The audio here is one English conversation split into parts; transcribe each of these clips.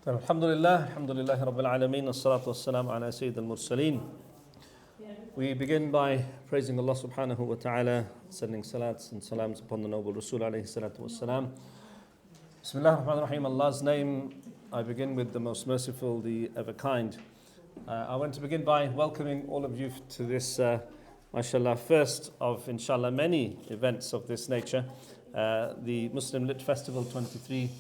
Alhamdulillah, alhamdulillah Rabbil Alameen, as-salatu was-salam ala Sayyid al-Mursaleen. We begin by praising Allah subhanahu wa ta'ala, sending salats and salams upon the noble Rasul alayhi salatu was-salam. Bismillah ar-Rahman ar-Rahim, Allah's name, I begin with the most merciful, the ever kind. I want to begin by welcoming all of you to this, mashallah, first of, inshallah, many events of this nature. The Muslim Lit Festival 23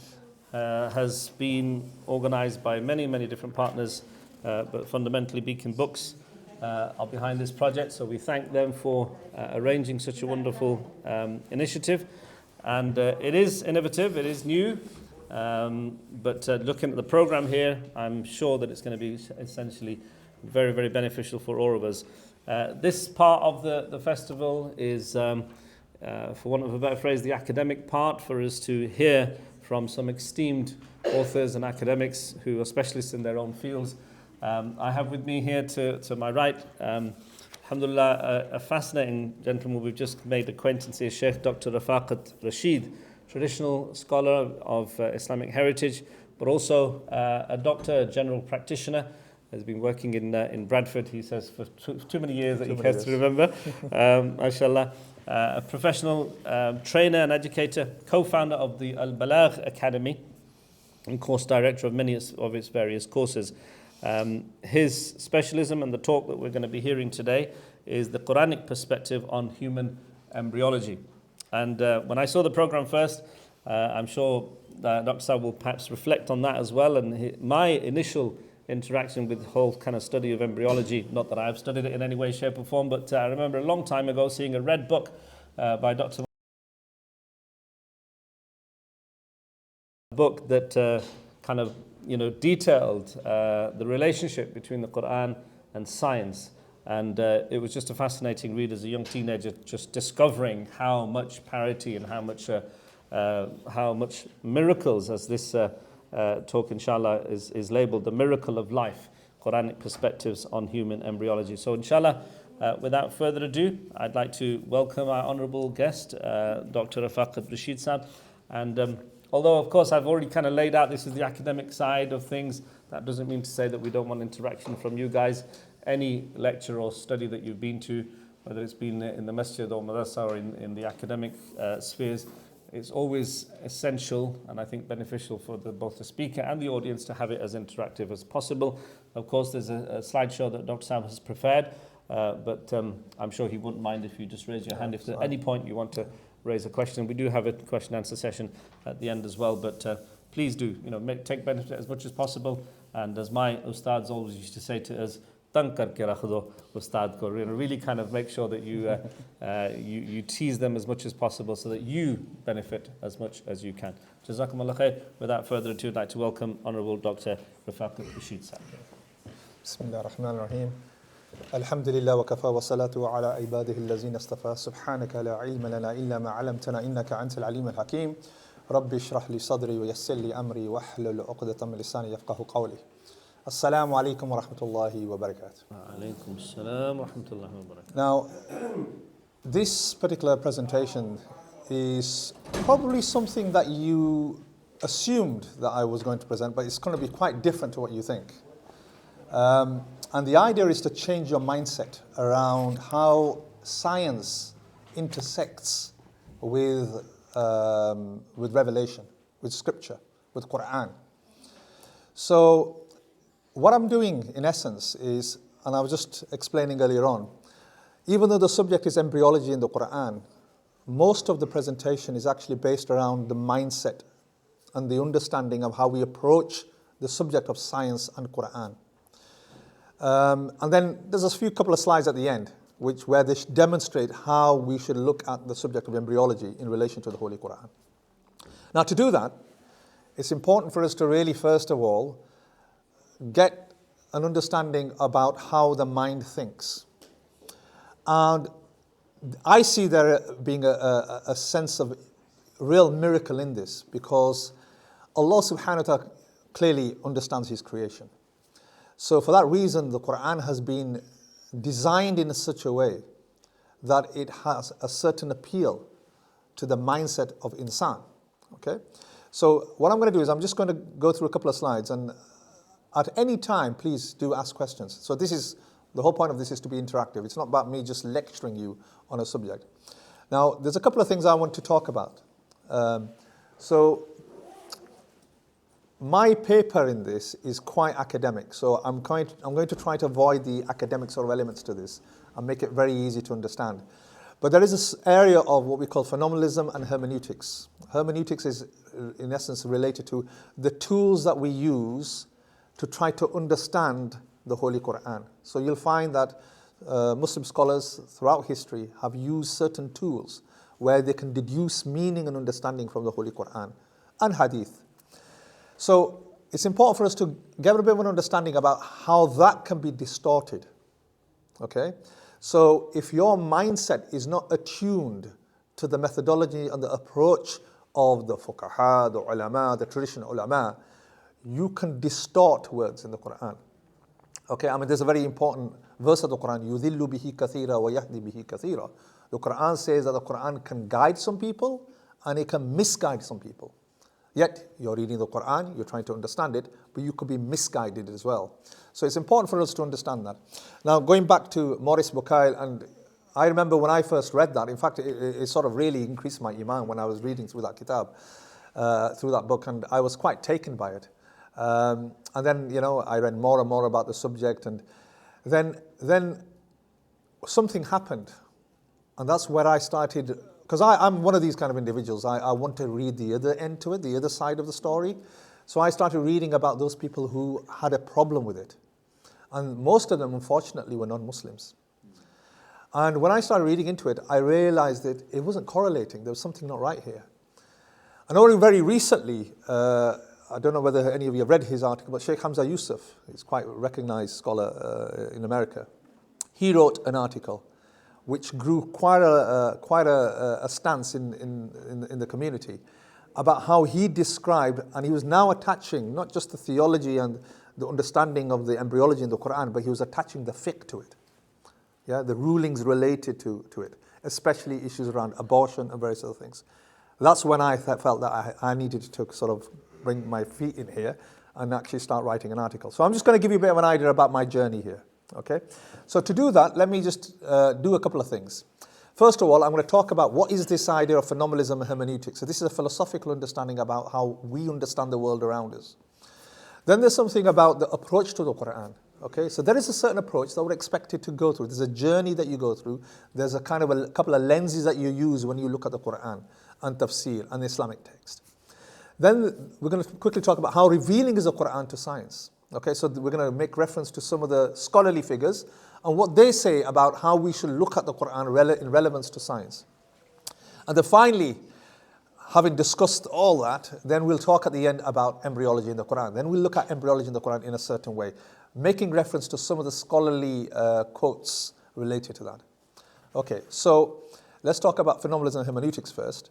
has been organized by many different partners, but fundamentally Beacon Books are behind this project, so we thank them for arranging such a wonderful initiative. And it is innovative, it is new, but looking at the program here, I'm sure that it's going to be essentially very beneficial for all of us. This part of the festival is, for want of a better phrase, the academic part, for us to hear from some esteemed authors and academics who are specialists in their own fields. I have with me here to my right, alhamdulillah, a fascinating gentleman we've just made acquaintance here, Sheikh Dr. Rafaqat Rashid, traditional scholar of Islamic heritage, but also a doctor, a general practitioner, has been working in Bradford, he says, for too many years that he cares to remember, mashallah. A professional trainer and educator, co-founder of the Al-Balagh Academy and course director of many of its various courses. His specialism and the talk that we're going to be hearing today is the Quranic perspective on human embryology. And when I saw the program first, I'm sure that Dr. Saab will perhaps reflect on that as well. And my initial interaction with the whole kind of study of embryology, not that I've studied it in any way, shape or form, but I remember a long time ago seeing a red book by Dr. book that kind of, detailed the relationship between the Quran and science. And it was just a fascinating read as a young teenager, just discovering how much parity and how much miracles, as this talk inshallah is labeled the miracle of life, Quranic perspectives on human embryology. So inshallah, without further ado, I'd like to welcome our honorable guest, Dr. Rafaqat Rashid Saab. And although of course I've already kind of laid out this is the academic side of things, that doesn't mean to say that we don't want interaction from you guys. Any lecture or study that you've been to, whether it's been in the masjid or madrasa or in the academic spheres, it's always essential and I think beneficial for both the speaker and the audience to have it as interactive as possible. Of course, there's a slideshow that Dr. Sam has prepared, but I'm sure he wouldn't mind if you just raise your hand if at any point you want to raise a question. We do have a question and answer session at the end as well, but please do, take benefit as much as possible. And as my ustads always used to say to us, really kind of make sure that you tease them as much as possible so that you benefit as much as you can. Jazakumullah khair. Without further ado, I'd like to welcome Honorable Dr. Rafaqat Rashid Saab. Bismillah ar-Rahman ar-Rahim. Alhamdulillah wa kafa wa salatu ala ibadihi allazina istafa. Subhanaka la ilma lana illa ma 'allamtana innaka antal alim al-hakim. Rabbi shrah li sadri wa yassir li amri wa hlul 'uqdatam min lisani yafqahu qawli. Assalamu alaikum wa rahmatullahi wa barakatuh. Alaikum assalam wa rahmatullahi wa barakatuh. Now, this particular presentation is probably something that you assumed that I was going to present, but it's going to be quite different to what you think. And the idea is to change your mindset around how science intersects with revelation, with scripture, with Quran. So, what I'm doing, in essence, is, and I was just explaining earlier on, even though the subject is embryology in the Quran, most of the presentation is actually based around the mindset and the understanding of how we approach the subject of science and Quran. And then there's a couple of slides at the end, where they demonstrate how we should look at the subject of embryology in relation to the Holy Quran. Now, to do that, it's important for us to really, first of all, get an understanding about how the mind thinks. And I see there being a sense of real miracle in this, because Allah subhanahu wa ta'ala clearly understands His creation. So for that reason, the Quran has been designed in such a way that it has a certain appeal to the mindset of insan. Okay? So what I'm going to do is I'm just going to go through a couple of slides, and at any time, please do ask questions. So the whole point of this is to be interactive. It's not about me just lecturing you on a subject. Now, there's a couple of things I want to talk about. So my paper in this is quite academic, so I'm going to try to avoid the academic sort of elements to this and make it very easy to understand. But there is this area of what we call phenomenalism and hermeneutics. Hermeneutics is, in essence, related to the tools that we use to try to understand the Holy Quran. So you'll find that Muslim scholars throughout history have used certain tools where they can deduce meaning and understanding from the Holy Quran and Hadith. So it's important for us to get a bit of an understanding about how that can be distorted. Okay? So if your mindset is not attuned to the methodology and the approach of the fuqaha, the ulama, the traditional ulama, you can distort words in the Quran. Okay, I mean, there's a very important verse of the Quran, يُذِلُّ بِهِ كَثِيرًا وَيَهْدِي بِهِ كَثِيرًا. The Quran says that the Quran can guide some people and it can misguide some people. Yet, you're reading the Quran, you're trying to understand it, but you could be misguided as well. So it's important for us to understand that. Now, going back to Maurice Bucaille, and I remember when I first read that, in fact, it sort of really increased my iman when I was reading through that kitab, through that book, and I was quite taken by it. And then, I read more and more about the subject, and then something happened. And that's where I started, because I'm one of these kind of individuals. I want to read the other end to it, the other side of the story. So I started reading about those people who had a problem with it. And most of them, unfortunately, were non-Muslims. And when I started reading into it, I realized that it wasn't correlating. There was something not right here. And only very recently, I don't know whether any of you have read his article, but Sheikh Hamza Yusuf, he's quite a recognized scholar in America. He wrote an article which grew quite a stance in the community about how he described, and he was now attaching not just the theology and the understanding of the embryology in the Quran, but he was attaching the fiqh to it. Yeah, the rulings related to it, especially issues around abortion and various other things. That's when I felt that I needed to sort of bring my feet in here and actually start writing an article. So I'm just going to give you a bit of an idea about my journey here. Okay, so to do that, let me just do a couple of things. First of all, I'm going to talk about what is this idea of phenomenalism and hermeneutics. So this is a philosophical understanding about how we understand the world around us. Then there's something about the approach to the Quran. Okay, so there is a certain approach that we're expected to go through. There's a journey that you go through. There's a kind of a couple of lenses that you use when you look at the Quran and tafsir and the Islamic text. Then we're going to quickly talk about how revealing is the Quran to science. Okay, so we're going to make reference to some of the scholarly figures and what they say about how we should look at the Quran in relevance to science. And then finally, having discussed all that, then we'll talk at the end about embryology in the Quran. Then we'll look at embryology in the Quran in a certain way, making reference to some of the scholarly quotes related to that. Okay, so let's talk about phenomenalism and hermeneutics first.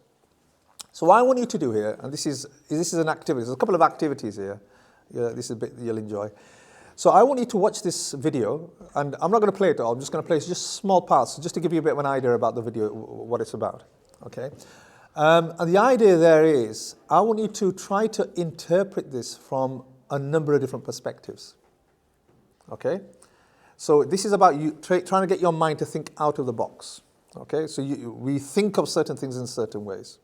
So what I want you to do here, and this is an activity, there's a couple of activities here. Yeah, this is a bit you'll enjoy. So I want you to watch this video, and I'm not going to play it all, I'm just going to play just small parts, just to give you a bit of an idea about the video, what it's about. Okay? And the idea there is, I want you to try to interpret this from a number of different perspectives. Okay? So this is about you trying to get your mind to think out of the box. Okay? So we think of certain things in certain ways.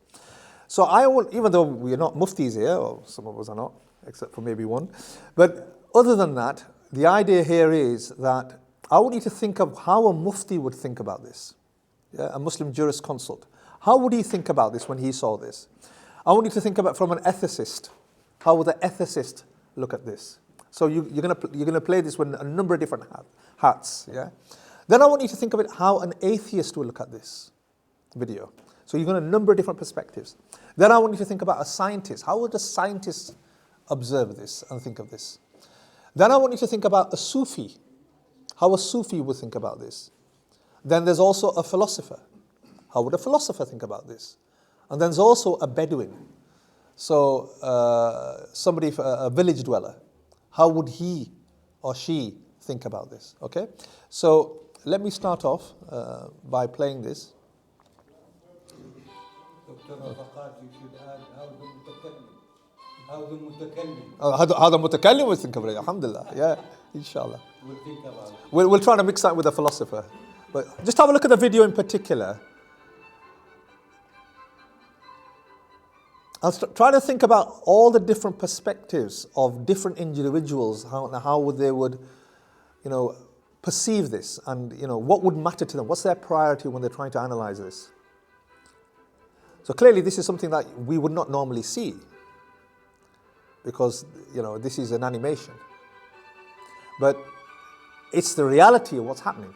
So I want, even though we are not muftis here, or some of us are not, except for maybe one, but other than that, the idea here is that I want you to think of how a mufti would think about this, yeah, a Muslim jurisconsult. How would he think about this when he saw this? I want you to think about from an ethicist. How would the ethicist look at this? So you're going to play this with a number of different hats. Yeah. Then I want you to think of it how an atheist will look at this video. So you've got a number of different perspectives. Then I want you to think about a scientist. How would a scientist observe this and think of this? Then I want you to think about a Sufi. How a Sufi would think about this. Then there's also a philosopher. How would a philosopher think about this? And then there's also a Bedouin. So a village dweller. How would he or she think about this? Okay? So let me start off by playing this. Dr. Rafaqat, you should add how the mutakalim. how the mutakallim will think of it. Alhamdulillah. Yeah, inshallah. We'll think about it. We'll try to mix that with the philosopher. But just have a look at the video in particular. I'll try to think about all the different perspectives of different individuals, how they would, perceive this, and what would matter to them. What's their priority when they're trying to analyze this? So clearly, this is something that we would not normally see, because this is an animation. But it's the reality of what's happening.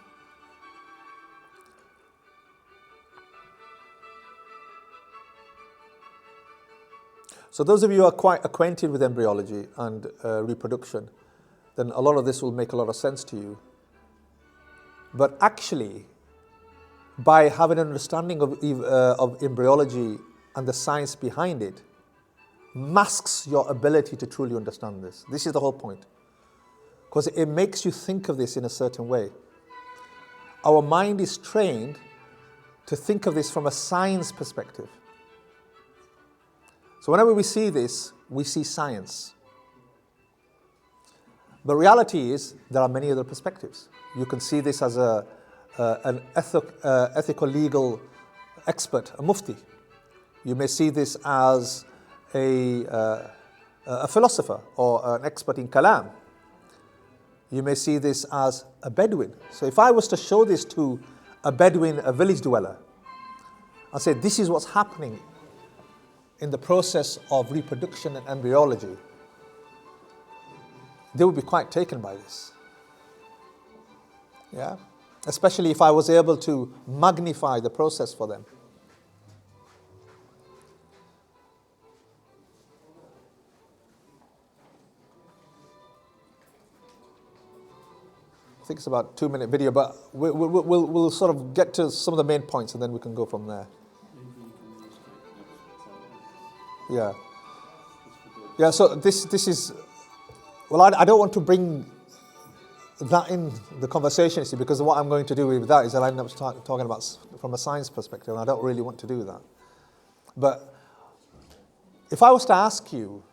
So those of you who are quite acquainted with embryology and reproduction, then a lot of this will make a lot of sense to you. But actually, by having an understanding of embryology and the science behind it, masks your ability to truly understand this. This is the whole point. Because it makes you think of this in a certain way. Our mind is trained to think of this from a science perspective. So whenever we see this, we see science. But reality is, there are many other perspectives. You can see this as an ethical legal expert, a mufti. You may see this as a philosopher or an expert in kalam. You may see this as a Bedouin. So if I was to show this to a Bedouin, a village dweller, and say, this is what's happening in the process of reproduction and embryology, they would be quite taken by this. Yeah? Especially if I was able to magnify the process for them. I think it's about a 2-minute video, but we'll sort of get to some of the main points and then we can go from there. Yeah. Yeah, so this is, well, I don't want to bring that in the conversation, see, because what I'm going to do with that is I'll end up talking about from a science perspective, and I don't really want to do that. But if I was to ask you,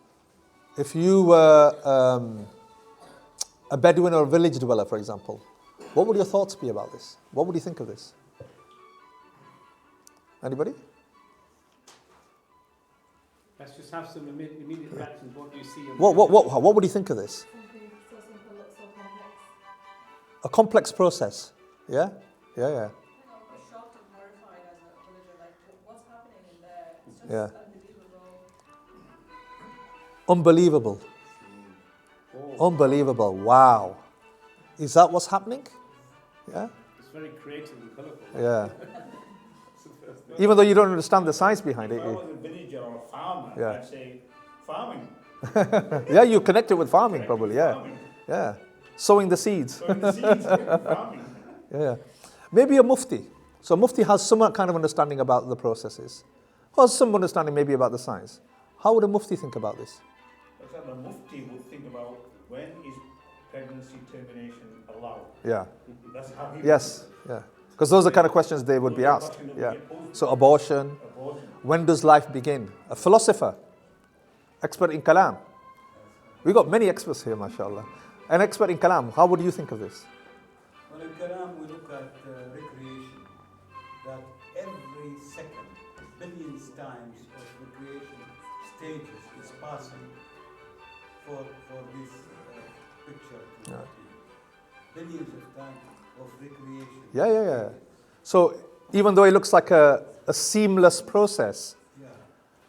if you were a Bedouin or a village dweller, for example, what would your thoughts be about this? What would you think of this? Anybody? Let's just have some immediate reactions. What do you see? What would you think of this? Something so simple looks so complex. A complex process. Yeah? Yeah, yeah. I was shocked and horrified as a villager, like what's happening in there? It's just Yeah. unbelievable. Unbelievable. Unbelievable. Wow. Is that what's happening? Yeah? It's very creative and colourful. Yeah. Even though you don't understand the science behind it. If I was a villager or a farmer, Yeah. I'd say farming. Yeah, you connect it with farming Connect probably, with yeah. farming. Yeah. Sowing the seeds. So in the seeds, farming. Yeah. Maybe a mufti. So a mufti has some kind of understanding about the processes. Or some understanding maybe about the science. How would a mufti think about this? For example, a mufti would think about when is pregnancy termination allowed. Yeah. That's how he Yes. Yeah. Because those are the kind of questions they would be asked. Yeah. So abortion. abortion. When does life begin? A philosopher. Expert in kalam. We've got many experts here, mashallah. An expert in kalam. How would you think of this? Well, in Kalam, we look at recreation, that every second, billions times of recreation stages is passing for this picture to Yeah. appear. Billions of times of recreation. Yeah. So even though it looks like a seamless process, Yeah.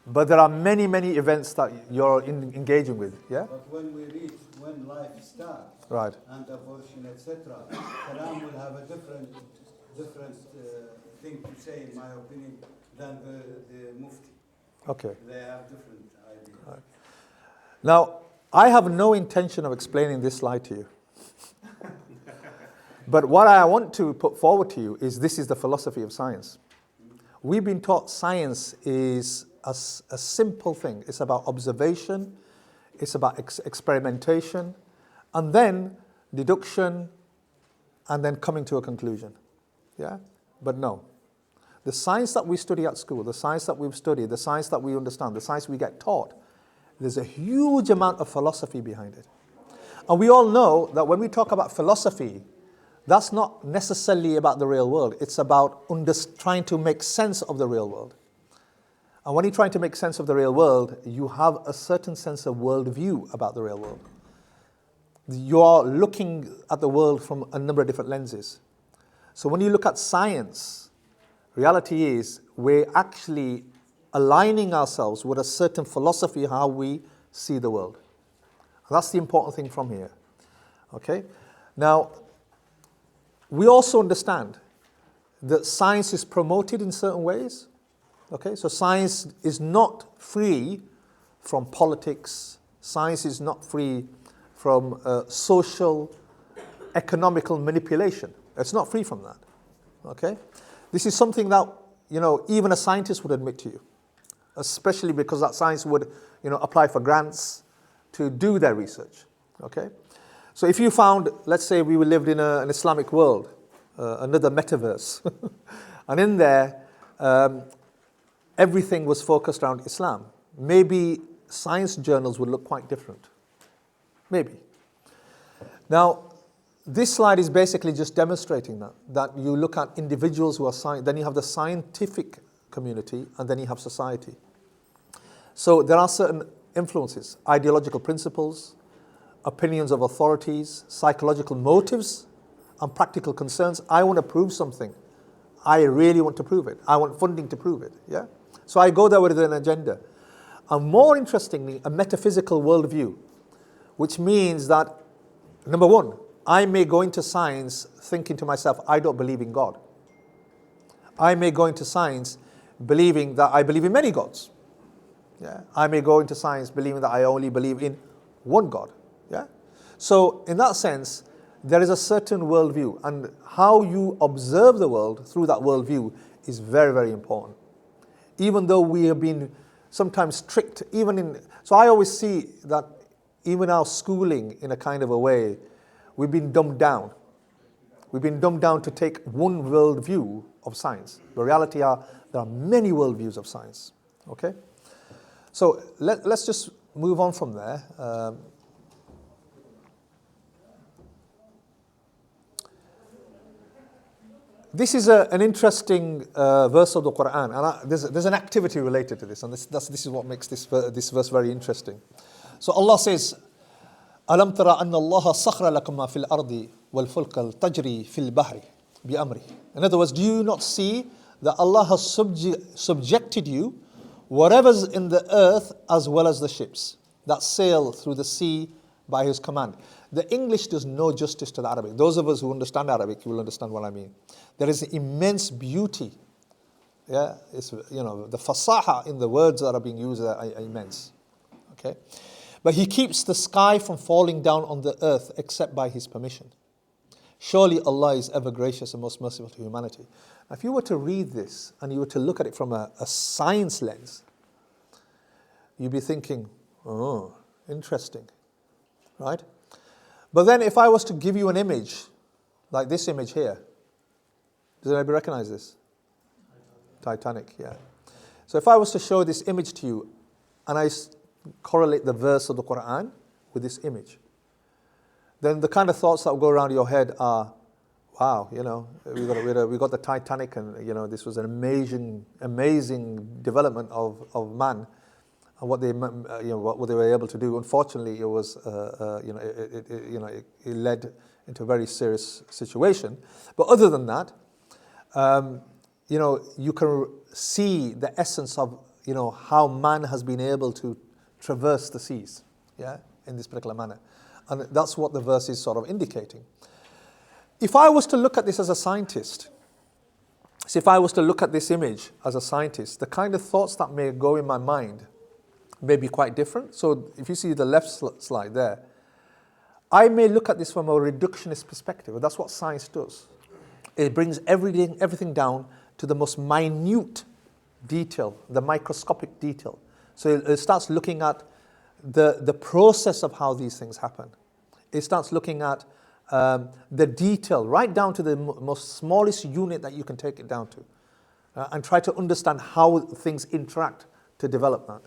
but there are many, many events that you're engaging with. Yeah? But when we reach when life starts, Right. and abortion, etc., Kalam will have a different thing to say, in my opinion, than the Mufti. Okay. They have different ideas. Now, I have no intention of explaining this slide to you. But what I want to put forward to you is this is the philosophy of science. We've been taught science is a simple thing. It's about observation, it's about experimentation, and then deduction, and then coming to a conclusion. Yeah? But no. The science that we study at school, the science that we've studied, the science that we understand, the science we get taught, there's a huge amount of philosophy behind it. And we all know that when we talk about philosophy, that's not necessarily about the real world. It's about trying to make sense of the real world. And when you're trying to make sense of the real world, you have a certain sense of worldview about the real world. You are looking at the world from a number of different lenses. So when you look at science, reality is we're actually aligning ourselves with a certain philosophy how we see the world. And that's the important thing from here. Okay? Now, we also understand that science is promoted in certain ways. Okay? So science is not free from politics. Science is not free from social, economical manipulation. It's not free from that. Okay? This is something that, even a scientist would admit to you, especially because that science would, apply for grants to do their research. Okay? So if you found, let's say we lived in an Islamic world, another metaverse, and in there, everything was focused around Islam, maybe science journals would look quite different. Maybe. Now, this slide is basically just demonstrating that you look at individuals who are then you have the scientific community, and then you have society. So there are certain influences, ideological principles, opinions of authorities, psychological motives, and practical concerns. I want to prove something. I really want to prove it. I want funding to prove it. Yeah. So I go there with an agenda. And more interestingly, a metaphysical worldview, which means that, number one, I may go into science thinking to myself, I don't believe in God. I may go into science believing that I believe in many gods. Yeah. I may go into science believing that I only believe in one God. Yeah. So in that sense, there is a certain worldview, and how you observe the world through that worldview is very, very important. Even though we have been sometimes tricked, so I always see that even our schooling, in a kind of a way, we've been dumbed down. We've been dumbed down to take one worldview of science. The reality are there are many worldviews of science. Okay? So let's just move on from there. This is an interesting verse of the Quran, and there's an activity related to this, and this is what makes this verse very interesting. So Allah says, أَلَمْ تَرَ أَنَّ اللَّهَ سَخْرَ لَكُمْ مَا فِي الْأَرْضِ وَالْفُلْكَ الْتَجْرِي فِي الْبَحْرِ بِأَمْرِهِ. In other words, do you not see that Allah has subjected you whatever's in the earth as well as the ships that sail through the sea by His command? The English does no justice to the Arabic. Those of us who understand Arabic will understand what I mean. There is immense beauty. Yeah, it's, the fasaha in the words that are being used are immense. Okay, but He keeps the sky from falling down on the earth except by His permission. Surely Allah is ever gracious and most merciful to humanity. Now, if you were to read this and you were to look at it from a science lens, you'd be thinking, oh, interesting, right? But then if I was to give you an image, like this image here, does anybody recognize this? Titanic, yeah. So if I was to show this image to you, and I correlate the verse of the Quran with this image, then the kind of thoughts that will go around your head are, wow, we got the Titanic, and this was an amazing development of man, and what they were able to do. Unfortunately, it was it led into a very serious situation. But other than that, you can see the essence of how man has been able to traverse the seas, yeah, in this particular manner, and that's what the verse is sort of indicating. If I was to look at this as a scientist, so if I was to look at this image as a scientist, the kind of thoughts that may go in my mind may be quite different. So if you see the left slide there, I may look at this from a reductionist perspective. That's what science does. It brings everything down to the most minute detail, the microscopic detail. So it starts looking at the process of how these things happen. It starts looking at the detail, right down to the most smallest unit that you can take it down to, and try to understand how things interact to develop that.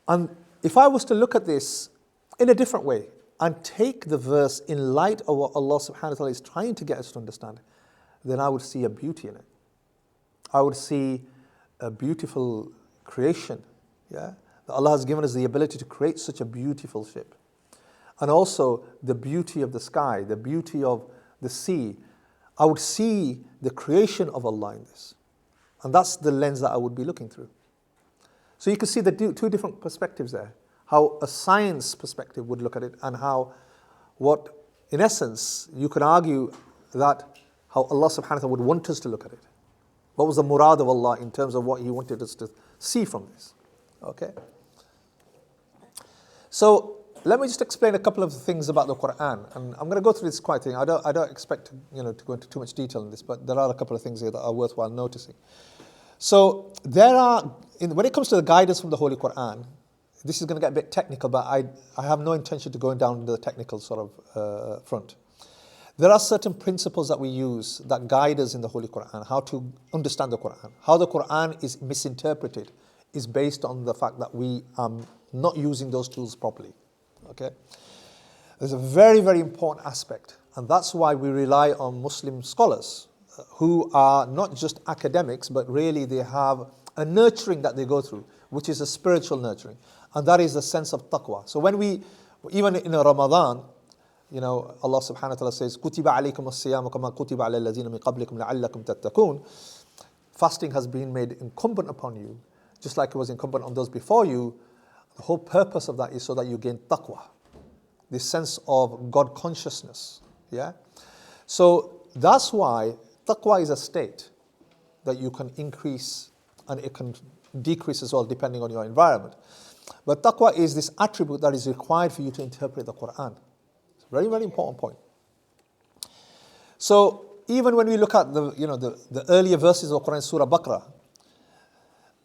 And if I was to look at this in a different way and take the verse in light of what Allah subhanahu wa ta'ala is trying to get us to understand, then I would see a beauty in it. I would see a beautiful creation, yeah? That Allah has given us the ability to create such a beautiful ship. And also the beauty of the sky, the beauty of the sea. I would see the creation of Allah in this. And that's the lens that I would be looking through. So you can see the two different perspectives there. How a science perspective would look at it, and how what, in essence, you could argue that how Allah subhanahu wa ta'ala would want us to look at it. What was the murad of Allah in terms of what He wanted us to see from this? Okay? So let me just explain a couple of things about the Quran, and I'm going to go through this quite thing. I don't expect to go into too much detail in this, but there are a couple of things here that are worthwhile noticing. So there are, when it comes to the guidance from the Holy Quran, this is going to get a bit technical, but I have no intention to go down the technical sort of front. There are certain principles that we use that guide us in the Holy Quran, how to understand the Quran. How the Quran is misinterpreted is based on the fact that we are not using those tools properly. Okay? There's a very, very important aspect, and that's why we rely on Muslim scholars who are not just academics, but really they have a nurturing that they go through, which is a spiritual nurturing, and that is the sense of taqwa. So when we, even in a Ramadan, Allah subhanahu wa ta'ala says, كُتِبَ عَلَيْكُمُ الصِّيَامُ كَمَا كُتِبَ عَلَى الَّذِينَ مِن قَبْلِكُمْ لَعَلَّكُمْ تَتَّقُونَ. Fasting has been made incumbent upon you, just like it was incumbent on those before you. The whole purpose of that is so that you gain taqwa, this sense of God consciousness. Yeah? So that's why taqwa is a state that you can increase and it can decrease as well depending on your environment. But taqwa is this attribute that is required for you to interpret the Quran. It's a very, very important point. So even when we look at the earlier verses of the Quran, Surah Baqarah,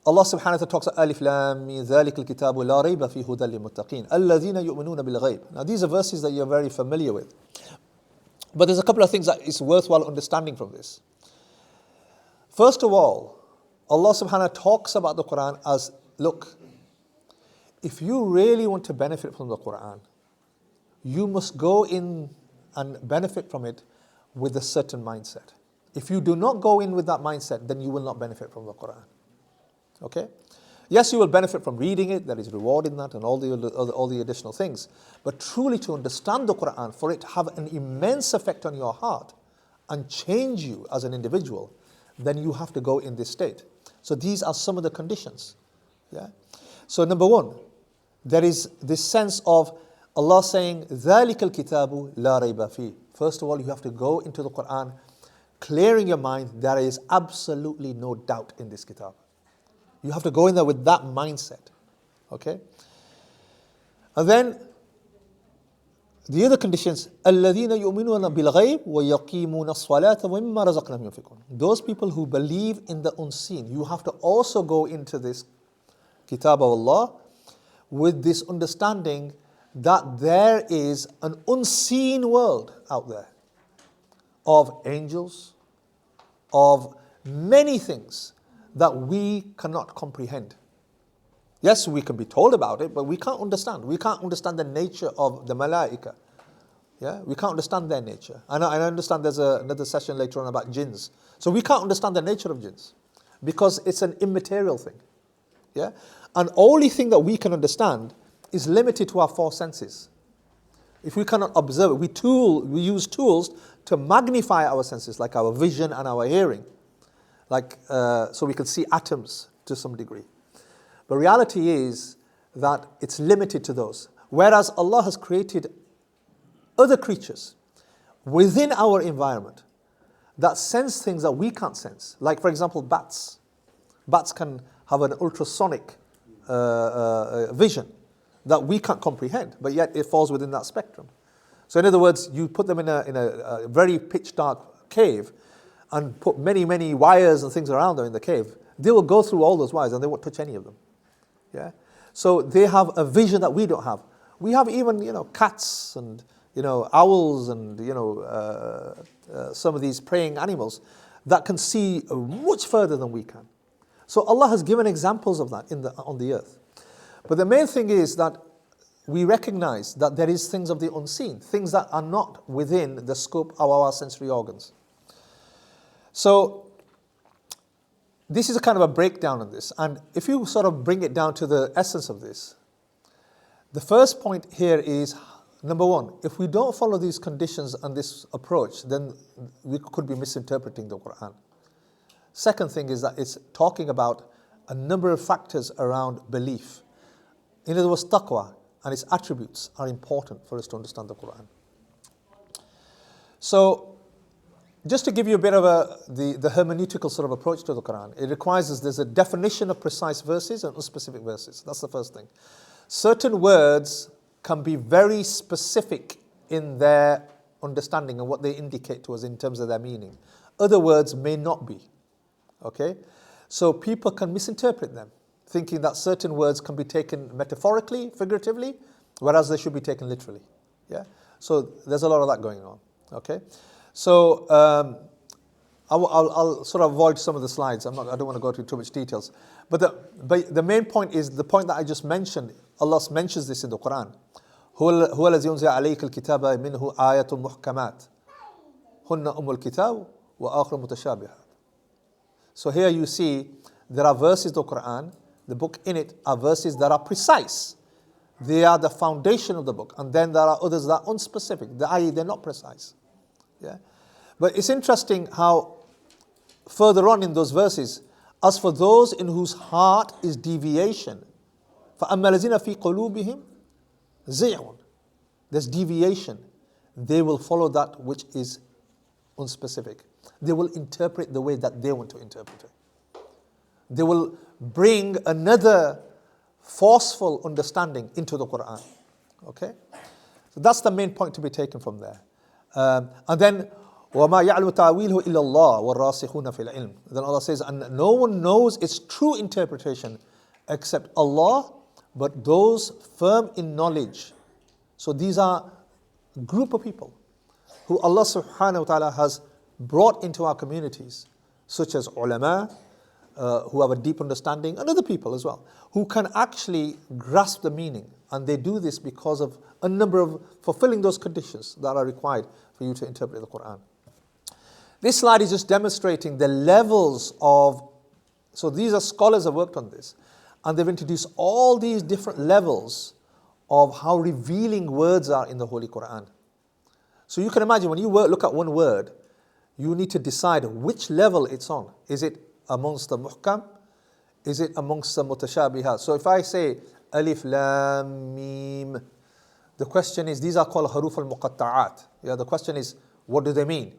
Allah subhanahu wa ta'ala talks about Alif Lam Mim ذَلِكَ الْكِتَابُ لَا رَيْبَ فِيهِ هُدًى لِلْمُتَّقِينَ الَّذِينَ يُؤْمِنُونَ بِالْغَيْبِ. Now these are verses that you're very familiar with. But there's a couple of things that is worthwhile understanding from this. First of all, Allah subhanahu wa ta'ala talks about the Quran as, look, if you really want to benefit from the Quran, you must go in and benefit from it with a certain mindset. If you do not go in with that mindset, then you will not benefit from the Quran. Okay? Yes, you will benefit from reading it, there is reward in that and all the additional things. But truly to understand the Quran, for it to have an immense effect on your heart and change you as an individual, then you have to go in this state. So these are some of the conditions. Yeah? So number one, there is this sense of Allah saying, ذَلِكَ الْكِتَابُ لَا رَيْبَ فِيهِ. First of all, you have to go into the Quran, clearing your mind, there is absolutely no doubt in this kitab. You have to go in there with that mindset. Okay? And then, the other conditions, الَّذِينَ يُؤْمِنُونَ بِالْغَيْبِ وَيَقِيمُونَ الصَّلَاةَ وَمِمَّا رَزَقْنَاهُمْ يُنْفِقُونَ. Those people who believe in the unseen, you have to also go into this kitab of Allah with this understanding that there is an unseen world out there of angels, of many things that we cannot comprehend. Yes, we can be told about it, but we can't understand. We can't understand the nature of the malaika. Yeah, we can't understand their nature. And I understand there's another session later on about jinns. So we can't understand the nature of jinns because it's an immaterial thing. Yeah, and only thing that we can understand is limited to our four senses. If we cannot observe it, we use tools to magnify our senses, like our vision and our hearing, like so we can see atoms to some degree. But reality is that it's limited to those. Whereas Allah has created other creatures within our environment that sense things that we can't sense. Like, for example, bats. Bats can have an ultrasonic vision that we can't comprehend, but yet it falls within that spectrum. So in other words, you put them in a very pitch dark cave and put many, many wires and things around them in the cave. They will go through all those wires and they won't touch any of them. Yeah. So they have a vision that we don't have. We have even, cats and, owls and, some of these preying animals that can see much further than we can. So Allah has given examples of that on the earth. But the main thing is that we recognize that there is things of the unseen, things that are not within the scope of our sensory organs. So this is a kind of a breakdown of this. And if you sort of bring it down to the essence of this, the first point here is, number one, if we don't follow these conditions and this approach, then we could be misinterpreting the Quran. Second thing is that it's talking about a number of factors around belief. In other words, taqwa and its attributes are important for us to understand the Quran. So, just to give you a bit of the hermeneutical sort of approach to the Quran, it requires us, there's a definition of precise verses and unspecific verses. That's the first thing. Certain words can be very specific in their understanding and what they indicate to us in terms of their meaning. Other words may not be. Okay? So people can misinterpret them, thinking that certain words can be taken metaphorically, figuratively, whereas they should be taken literally. Yeah? So there's a lot of that going on. Okay? So I'll sort of avoid some of the slides. I don't want to go into too much details. But the main point is the point that I just mentioned. Allah mentions this in the Quran. هو الذي أنزل عليك الكتاب منه آيات محكمات هن أم الكتاب وآخر متشابهات. So here you see there are verses of the Quran. The book in it are verses that are precise. They are the foundation of the book. And then there are others that are unspecific, i.e. they're not precise. Yeah? But it's interesting how further on in those verses, as for those in whose heart is deviation, فَأَمَّا الَّذِينَ فِي قُلُوبِهِمْ زَيْغٌ, there's deviation. They will follow that which is unspecific. They will interpret the way that they want to interpret it. They will bring another forceful understanding into the Quran. Okay? So that's the main point to be taken from there. And then, وَمَا يَعْلُمُ تَعْوِيلُهُ إِلَّا اللَّهُ وَالرَّاسِخُونَ فِي الْعِلْمِ. Then Allah says, and no one knows its true interpretation except Allah, but those firm in knowledge. So these are a group of people who Allah subhanahu wa ta'ala has brought into our communities, such as ulama, who have a deep understanding, and other people as well, who can actually grasp the meaning. And they do this because of a number of fulfilling those conditions that are required for you to interpret the Quran. This slide is just demonstrating the levels of, so these are scholars who have worked on this, and they've introduced all these different levels of how revealing words are in the Holy Quran. So you can imagine when you look at one word, you need to decide which level it's on. Is it amongst the muhkam? Is it amongst the mutashabihat? So if I say alif, lam, mim, the question is, these are called haruf al-muqatta'at. Yeah, the question is, what do they mean?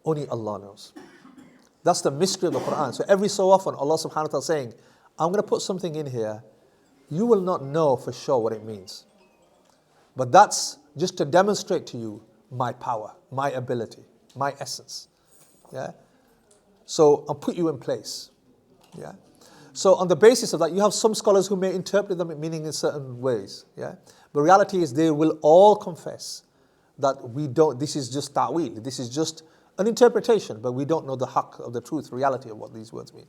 Only Allah knows. That's the mystery of the Quran. So every so often, Allah subhanahu wa ta'ala is saying, I'm going to put something in here, you will not know for sure what it means. But that's just to demonstrate to you my power, my ability, my essence. Yeah? So I'll put you in place. Yeah? So on the basis of that, you have some scholars who may interpret them meaning in certain ways. Yeah? But reality is they will all confess that this is just ta'wil, this is just an interpretation, but we don't know the haqq of the truth, reality of what these words mean.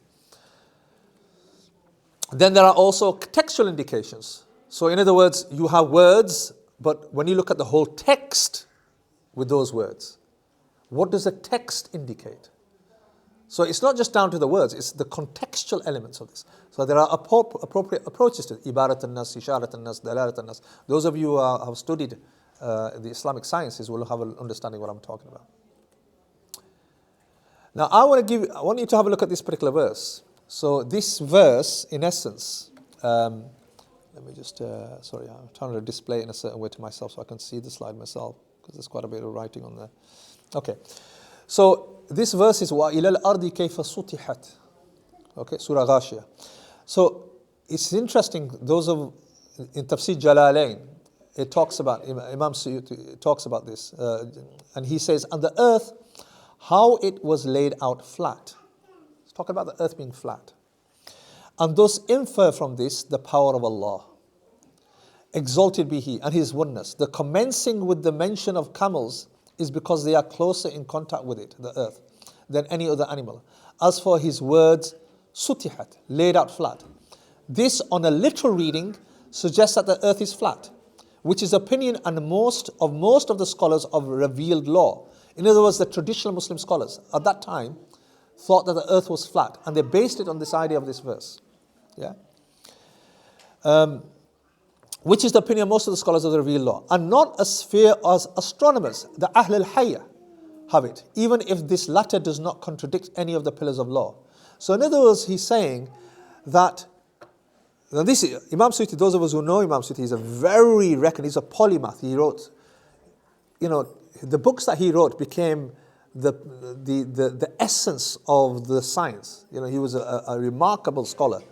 Then there are also textual indications. So in other words, you have words, but when you look at the whole text with those words, what does the text indicate? So it's not just down to the words, it's the contextual elements of this. So there are appropriate approaches to it. Ibarat al-nas, isharat al-nas, dalalat al-nas. Those of you who have studied the Islamic sciences will have an understanding of what I'm talking about. Now I want you to have a look at this particular verse. So this verse, in essence, let me just, sorry, I'm trying to display it in a certain way to myself so I can see the slide myself, because there's quite a bit of writing on there. Okay, so this verse is وَإِلَى الْأَرْضِ كَيْفَ سُطِحَتْ. Okay, Surah Ghashiyah. So it's interesting, in Tafsir Jalalain, it talks about, Imam Suyuti talks about this, and he says, and the earth, how it was laid out flat. He's talking about the earth being flat. And thus infer from this the power of Allah. Exalted be He and His oneness. The commencing with the mention of camels is because they are closer in contact with it, the earth, than any other animal. As for His words, sutihat, laid out flat. This, on a literal reading, suggests that the earth is flat, which is opinion and most of the scholars of revealed law. In other words, the traditional Muslim scholars at that time thought that the earth was flat, and they based it on this idea of this verse. Yeah? Which is the opinion of most of the scholars of the revealed law, and not as sphere as astronomers, the Ahl al-Hayya, have it, even if this latter does not contradict any of the pillars of law. So in other words, he's saying that, now this is, Imam Suyuti, those of us who know Imam Suyuti, he's a very reckoned, he's a polymath. He wrote, the books that he wrote became the essence of the science. He was a remarkable scholar.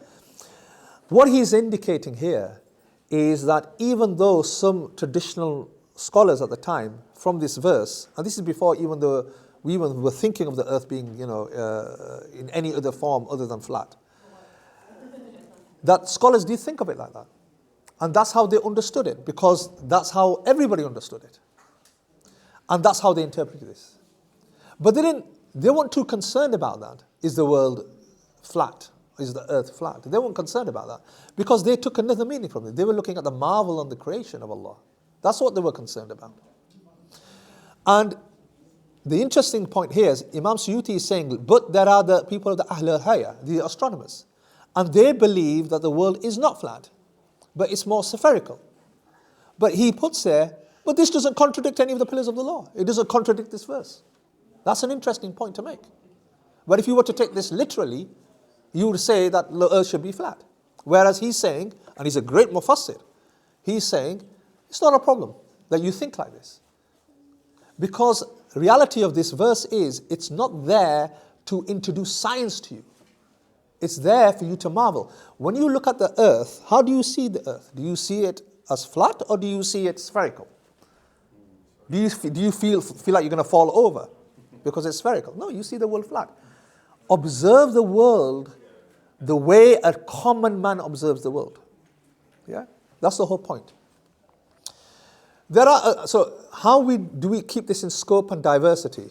What he's indicating here is that even though some traditional scholars at the time, from this verse, and this is before even though we even were thinking of the earth being, in any other form other than flat, that scholars did think of it like that. And that's how they understood it, because that's how everybody understood it. And that's how they interpreted this. But they weren't too concerned about that. Is the world flat? Is the earth flat? They weren't concerned about that, because they took another meaning from it. They were looking at the marvel and the creation of Allah. That's what they were concerned about. And the interesting point here is Imam Suyuti is saying, but there are the people of the Ahl al-Hayya, the astronomers, and they believe that the world is not flat, but it's more spherical. But he puts there, but this doesn't contradict any of the pillars of the law. It doesn't contradict this verse. That's an interesting point to make. But if you were to take this literally, you would say that the earth should be flat. Whereas he's saying, and he's a great mufassir, he's saying, it's not a problem that you think like this. Because the reality of this verse is, it's not there to introduce science to you. It's there for you to marvel. When you look at the earth, how do you see the earth? Do you see it as flat, or do you see it spherical? Do you feel like you're going to fall over because it's spherical? No, you see the world flat. Observe the world the way a common man observes the world. Yeah, that's the whole point. So how do we keep this in scope and diversity?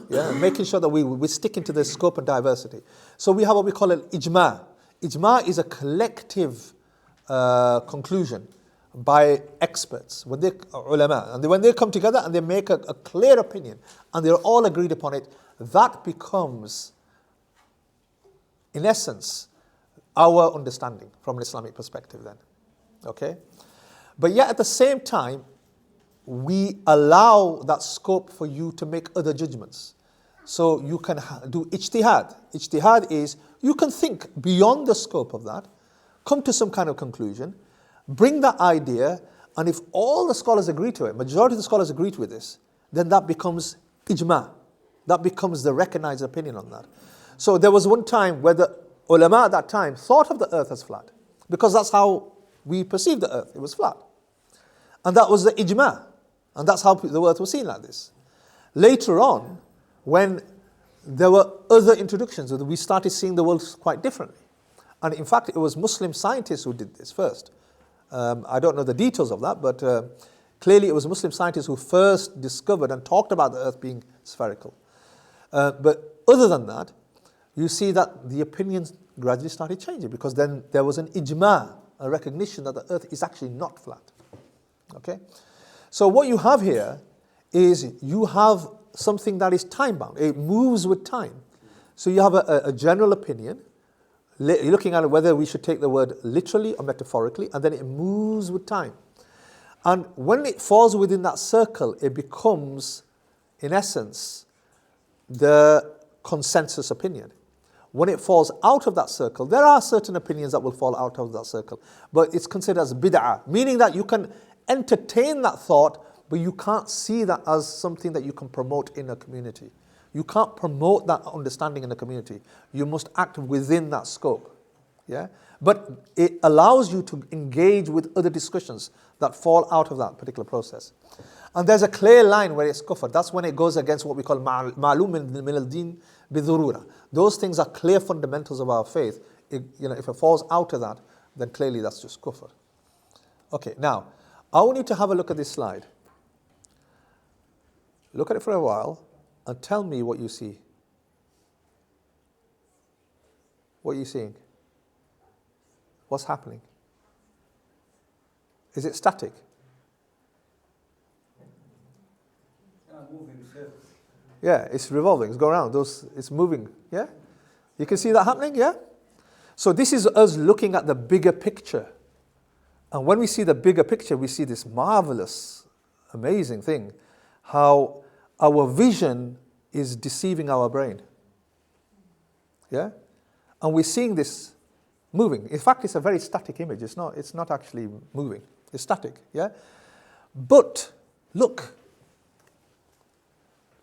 Yeah, making sure that we stick into the scope and diversity. So we have what we call an ijma. Ijma is a collective conclusion by experts, ulama, and when they come together and they make a clear opinion and they're all agreed upon it, that becomes, in essence, our understanding from an Islamic perspective then. Okay? But yet at the same time, we allow that scope for you to make other judgments. So you can do ijtihad. Ijtihad is, you can think beyond the scope of that, come to some kind of conclusion, bring that idea, and if all the scholars agree to it, majority of the scholars agree with this, then that becomes ijma. That becomes the recognized opinion on that. So there was one time where the ulama at that time thought of the earth as flat, because that's how we perceive the earth. It was flat. And that was the ijma. And that's how the earth was seen like this. Later on, when there were other introductions, we started seeing the world quite differently. And in fact, it was Muslim scientists who did this first. I don't know the details of that, but clearly it was Muslim scientists who first discovered and talked about the earth being spherical. But other than that, you see that the opinions gradually started changing, because then there was an ijma, a recognition that the earth is actually not flat. Okay? So what you have here is you have something that is time-bound. It moves with time. So you have a general opinion. You're looking at whether we should take the word literally or metaphorically, and then it moves with time. And when it falls within that circle, it becomes, in essence, the consensus opinion. When it falls out of that circle, there are certain opinions that will fall out of that circle, but it's considered as bid'ah, meaning that you can entertain that thought, but you can't see that as something that you can promote in a community. You can't promote that understanding in a community. You must act within that scope. Yeah? But it allows you to engage with other discussions that fall out of that particular process. And there's a clear line where it's kufr. That's when it goes against what we call ma'lum min al-din bidhurura. Those things are clear fundamentals of our faith. If it falls out of that, then clearly that's just kufr. Okay, now, I want you to have a look at this slide. Look at it for a while and tell me what you see. What are you seeing? what's happening? Is it static? Moving cells. Yeah, it's revolving, it's going around, it's moving, yeah? You can see that happening, yeah? So this is us looking at the bigger picture. And when we see the bigger picture, we see this marvelous, amazing thing, how our vision is deceiving our brain. Yeah? And we're seeing this moving. In fact, it's a very static image. It's not actually moving. It's static, yeah? But look,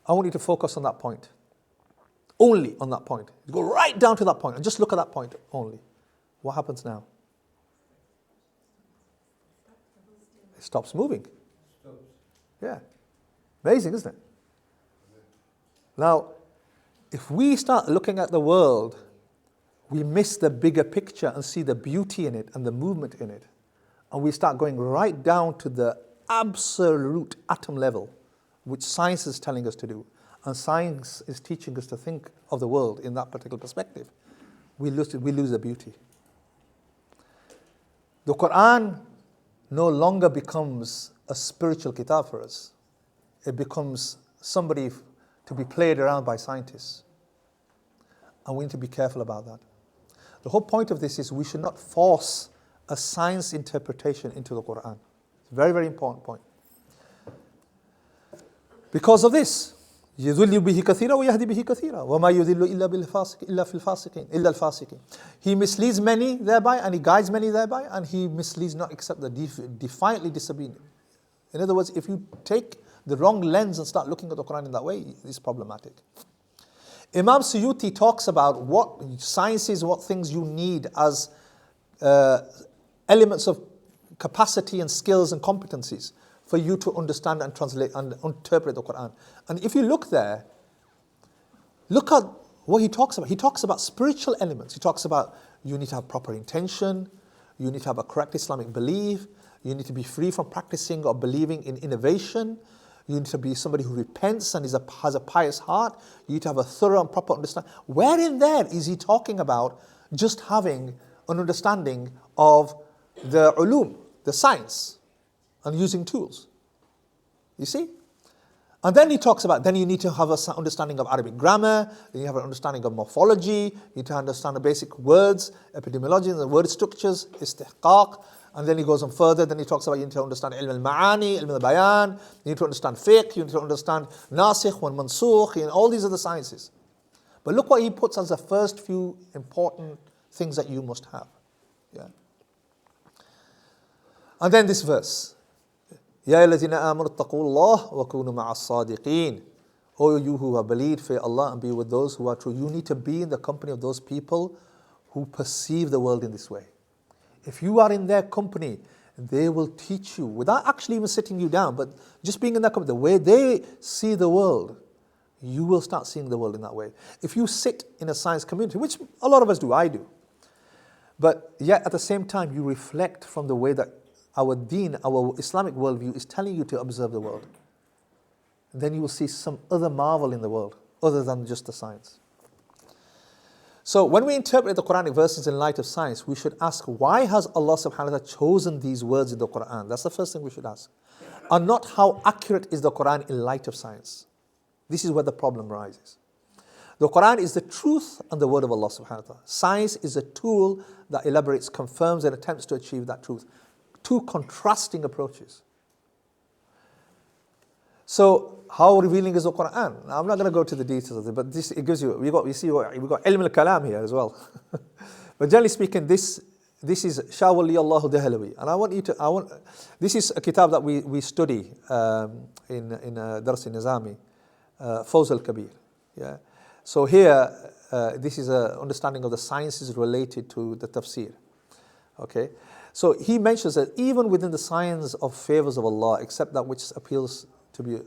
I want you to focus on that point. Only on that point. You go right down to that point and just look at that point only. What happens now? It stops moving. Yeah. Amazing, isn't it? Now, if we start looking at the world, we miss the bigger picture and see the beauty in it and the movement in it. And we start going right down to the absolute atom level, which science is telling us to do. And science is teaching us to think of the world in that particular perspective. We lose the beauty. The Quran no longer becomes a spiritual kitab for us. It becomes somebody to be played around by scientists. And we need to be careful about that. The whole point of this is we should not force a science interpretation into the Quran. It's a very, very important point. Because of this, يُضِلُّ بِهِ كَثِيرًا وَيَهْدِي بِهِ كَثِيرًا وَمَا يُضِلُّ إِلَّا فِي الْفَاسِقِينَ. He misleads many thereby, and he guides many thereby, and he misleads not except the defiantly disobedient. In other words, if you take the wrong lens and start looking at the Quran in that way, it's problematic. Imam Suyuti talks about what science is, what things you need as elements of capacity and skills and competencies for you to understand and translate and interpret the Quran. And if you look there, look at what he talks about. He talks about spiritual elements. He talks about you need to have proper intention, you need to have a correct Islamic belief, you need to be free from practicing or believing in innovation, you need to be somebody who repents and has a pious heart, you need to have a thorough and proper understanding. Where in there is he talking about just having an understanding of the ulum, the science, and using tools? You see? And then he talks about, then you need to have an understanding of Arabic grammar, then you have an understanding of morphology, you need to understand the basic words, epidemiology, and the word structures, istihqaq, and then he goes on further, then he talks about you need to understand ilm al-ma'ani, ilm al-bayan, you need to understand fiqh, you need to understand nasikh and mansukh, and all these are the sciences. But look what he puts as the first few important things that you must have. Yeah. And then this verse, Ya ayyuhalladhina amanu ittaqullaha wa kunu ma'as sadiqin. O you who have believed, fear Allah and be with those who are true. You need to be in the company of those people who perceive the world in this way. If you are in their company, they will teach you, without actually even sitting you down, but just being in their company, the way they see the world, you will start seeing the world in that way. If you sit in a science community, which a lot of us do, I do, but yet at the same time you reflect from the way that our deen, our Islamic worldview is telling you to observe the world, then you will see some other marvel in the world other than just the science. So when we interpret the Quranic verses in light of science, we should ask, why has Allah subhanahu wa ta'ala chosen these words in the Quran? That's the first thing we should ask. And not how accurate is the Quran in light of science. This is where the problem arises. The Quran is the truth and the word of Allah subhanahu wa ta'ala. Science is a tool that elaborates, confirms, and attempts to achieve that truth. Two contrasting approaches. So, how revealing is the Quran? Now, I'm not going to go to the details of it, but this, it gives you, we've got ilm al-kalam here as well. But generally speaking, this is Shawali Allahu Dahlawi. And this is a kitab that we study in Dars Nizami, Fawz al-Kabir. Yeah. So here, this is an understanding of the sciences related to the tafsir. Okay. So he mentions that even within the science of favors of Allah, except that which appeals to be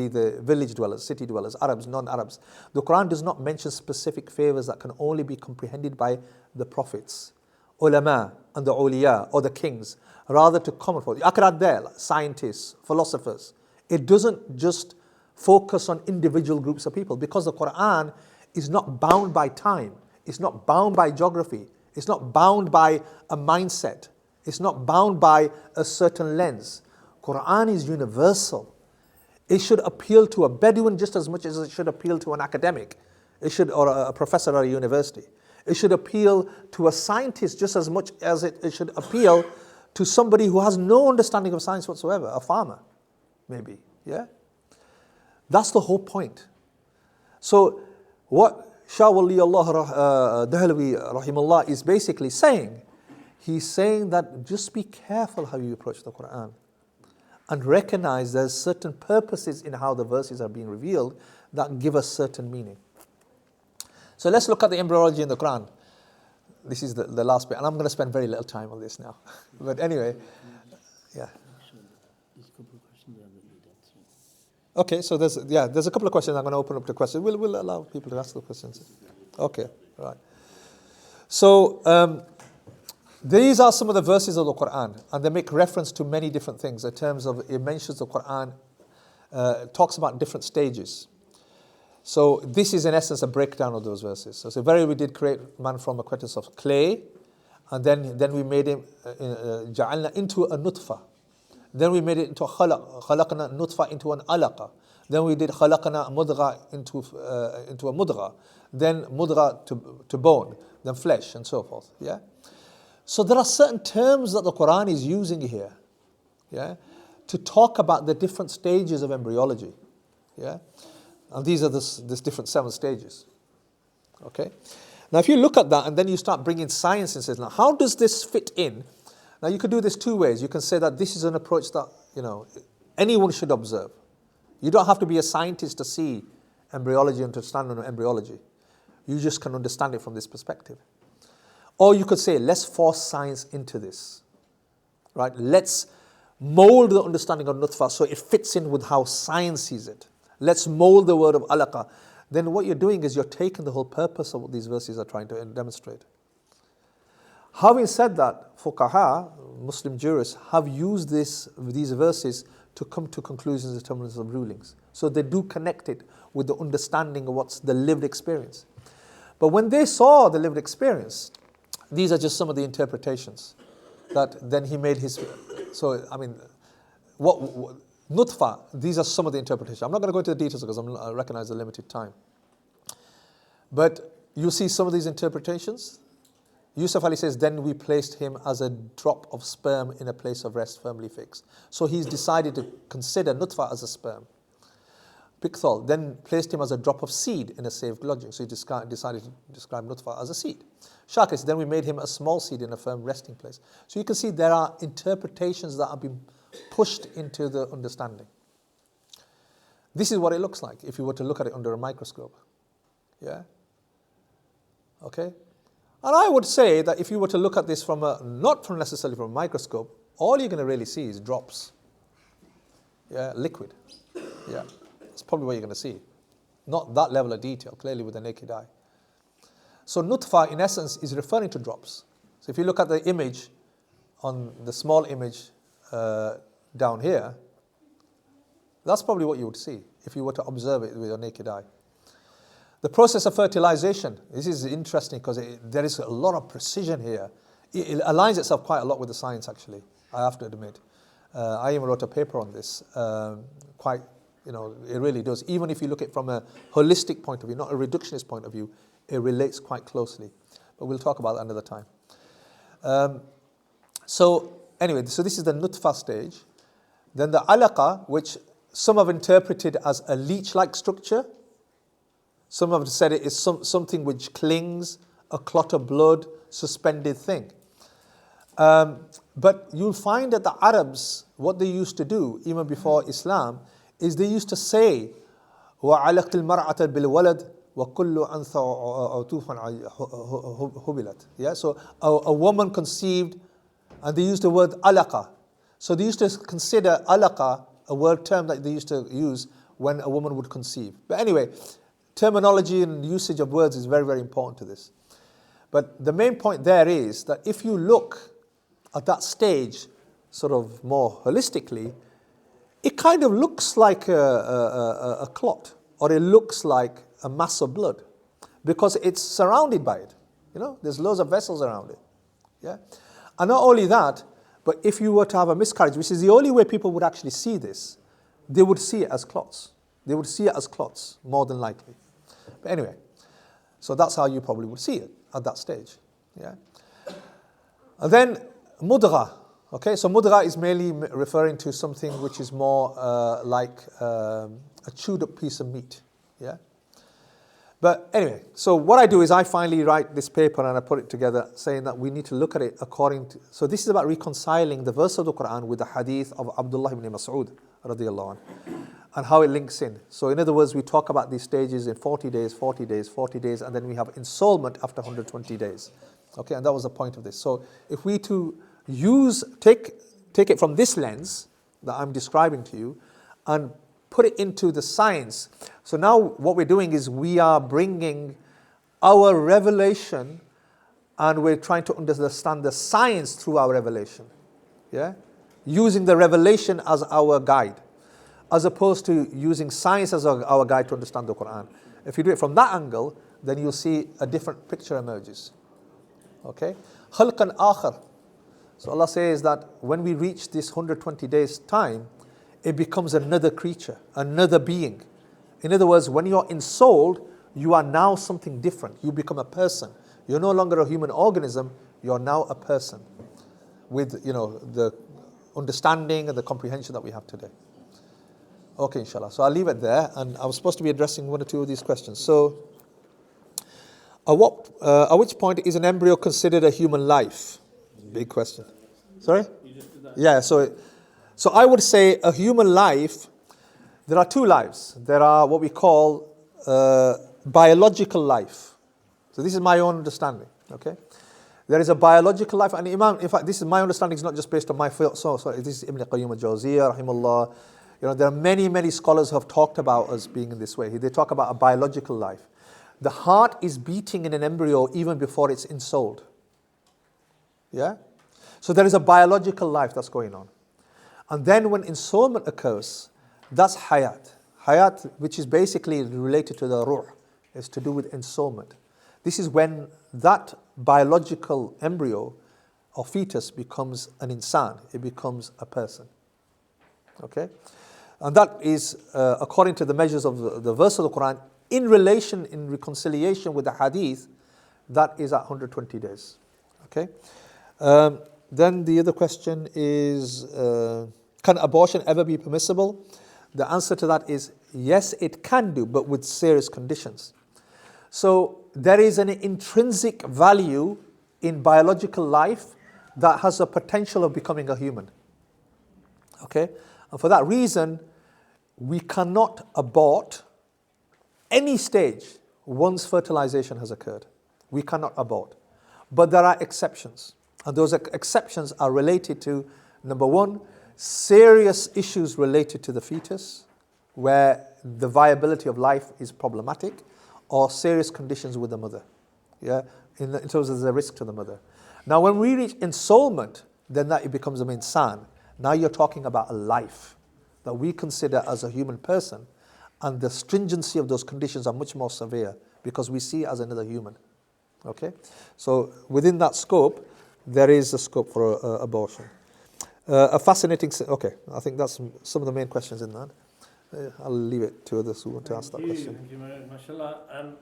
the village dwellers, city dwellers, Arabs, non-Arabs, the Quran does not mention specific favors that can only be comprehended by the prophets, ulama, and the awliya, or the kings, rather to common folk, akradel, scientists, philosophers. It doesn't just focus on individual groups of people, because the Quran is not bound by time, it's not bound by geography, It's not bound by a mindset. It's not bound by a certain lens. Quran is universal. It should appeal to a Bedouin just as much as it should appeal to an academic. It should, or a professor at a university. It should appeal to a scientist just as much as it should appeal to somebody who has no understanding of science whatsoever, a farmer, maybe. Yeah? That's the whole point. So what Shah Wali Allah Dahlawi rahimahullah is basically saying, he's saying that just be careful how you approach the Quran and recognize there's certain purposes in how the verses are being revealed that give us certain meaning. So let's look at the embryology in the Quran. This is the last bit, and I'm going to spend very little time on this now. But anyway, yeah. Okay, so there's a couple of questions. I'm going to open up to questions. We'll allow people to ask the questions. Okay, right. So these are some of the verses of the Quran, and they make reference to many different things in terms of, it mentions the Quran, talks about different stages. So this is in essence a breakdown of those verses. So verily we did create man from a quintus of clay, and then we made him ja'alna into a nutfa. Then we made it into a khalaqna nutfa into an alaqa. Then we did khalaqna mudgha into a mudgha. Then mudgha to bone, then flesh, and so forth. Yeah. So there are certain terms that the Quran is using here, yeah, to talk about the different stages of embryology. Yeah. And these are this different 7 stages. Okay. Now, if you look at that and then you start bringing science and says, now, how does this fit in? Now, you could do this 2 ways. You can say that this is an approach that, anyone should observe. You don't have to be a scientist to see embryology and to understand embryology. You just can understand it from this perspective. Or you could say, let's force science into this. Right? Let's mold the understanding of nutfa so it fits in with how science sees it. Let's mold the word of alaqa. Then what you're doing is you're taking the whole purpose of what these verses are trying to demonstrate. Having said that, fuqaha, Muslim jurists, have used these verses to come to conclusions in terms of rulings. So they do connect it with the understanding of what's the lived experience. But when they saw the lived experience, these are just some of the interpretations that then he made his. So, I mean, what nutfa, these are some of the interpretations. I'm not going to go into the details because I recognize the limited time. But you see some of these interpretations. Yusuf Ali says, then we placed him as a drop of sperm in a place of rest firmly fixed. So he's decided to consider nutfa as a sperm. Pickthall then placed him as a drop of seed in a safe lodging. So he decided to describe nutfa as a seed. Shaka says, then we made him a small seed in a firm resting place. So you can see there are interpretations that have been pushed into the understanding. This is what it looks like if you were to look at it under a microscope. Yeah? Okay? And I would say that if you were to look at this not necessarily from a microscope, all you're going to really see is drops. Yeah, liquid. Yeah, that's probably what you're going to see. Not that level of detail, clearly with the naked eye. So nutfa, in essence, is referring to drops. So if you look at the image, on the small image down here, that's probably what you would see if you were to observe it with your naked eye. The process of fertilization, this is interesting because there is a lot of precision here. It aligns itself quite a lot with the science, actually, I have to admit. I even wrote a paper on this. It really does. Even if you look at it from a holistic point of view, not a reductionist point of view, it relates quite closely. But we'll talk about that another time. So this is the nutfa stage. Then the alaqa, which some have interpreted as a leech-like structure. Some have said it is something which clings, a clot of blood, suspended thing. But you'll find that the Arabs, what they used to do, even before Islam, is they used to say, وَعَلَقْتِ الْمَرْأَةَ بِالْوَلَدِ وَكُلُّ أَنْثَى عُطُوفًا هُبِلَتْ. Yeah, so a woman conceived, and they used the word alaqa. So they used to consider alaqa a word term that they used to use when a woman would conceive. But anyway, terminology and usage of words is very, very important to this. But the main point there is that if you look at that stage sort of more holistically, it kind of looks like a clot, or it looks like a mass of blood, because it's surrounded by it. You know, there's loads of vessels around it. Yeah? And not only that, but if you were to have a miscarriage, which is the only way people would actually see this, they would see it as clots. They would see it as clots, more than likely. But anyway, so that's how you probably would see it at that stage. Yeah. And then mudgha. Okay, so mudgha is mainly referring to something which is more like a chewed up piece of meat. Yeah. But anyway, so what I do is I finally write this paper and I put it together saying that we need to look at it according to... So this is about reconciling the verse of the Quran with the hadith of Abdullah ibn Mas'ud radiallahu anhu, and how it links in. So in other words, we talk about these stages in 40 days, 40 days, 40 days, and then we have ensoulment after 120 days. Okay, and that was the point of this. So if we take it from this lens that I'm describing to you and put it into the science. So now what we're doing is we are bringing our revelation and we're trying to understand the science through our revelation. Yeah? Using the revelation as our guide, as opposed to using science as our guide to understand the Quran. If you do it from that angle, then you'll see a different picture emerges. Okay? Khalqan akhar. So Allah says that when we reach this 120 days time, it becomes another creature, another being. In other words, when you're ensouled, you are now something different. You become a person. You're no longer a human organism, you're now a person with, the understanding and the comprehension that we have today. Okay, inshallah. So I'll leave it there, and I was supposed to be addressing one or two of these questions. So, at which point is an embryo considered a human life? Big question. Sorry? You just did that. Yeah, so I would say a human life, there are two lives. There are what we call biological life. So this is my own understanding, okay? There is a biological life, and Imam, in fact, this is my understanding, is not just based on my field. So this is Ibn Qayyim al-Jawziyah, rahimahullah. There are many, many scholars who have talked about us being in this way. They talk about a biological life. The heart is beating in an embryo even before it's ensouled. Yeah? So there is a biological life that's going on. And then when ensoulment occurs, that's hayat. Hayat, which is basically related to the ruh, is to do with ensoulment. This is when that biological embryo or fetus becomes an insan. It becomes a person. Okay? And that is, according to the measures of the verse of the Quran, in reconciliation with the hadith, that is at 120 days. Okay? Then the other question is, can abortion ever be permissible? The answer to that is yes, it can do, but with serious conditions. So there is an intrinsic value in biological life that has a potential of becoming a human. Okay? And for that reason, we cannot abort any stage once fertilization has occurred. We cannot abort. But there are exceptions. And those exceptions are related to, number one, serious issues related to the fetus, where the viability of life is problematic, or serious conditions with the mother. Yeah, in terms of the risk to the mother. Now, when we reach ensoulment, then that it becomes an insan. Now you're talking about a life that we consider as a human person, and the stringency of those conditions are much more severe because we see it as another human. Okay, so within that scope, there is a scope for abortion. A fascinating. Okay, I think that's some of the main questions in that. I'll leave it to others who want to ask that question. Thank you, mashallah.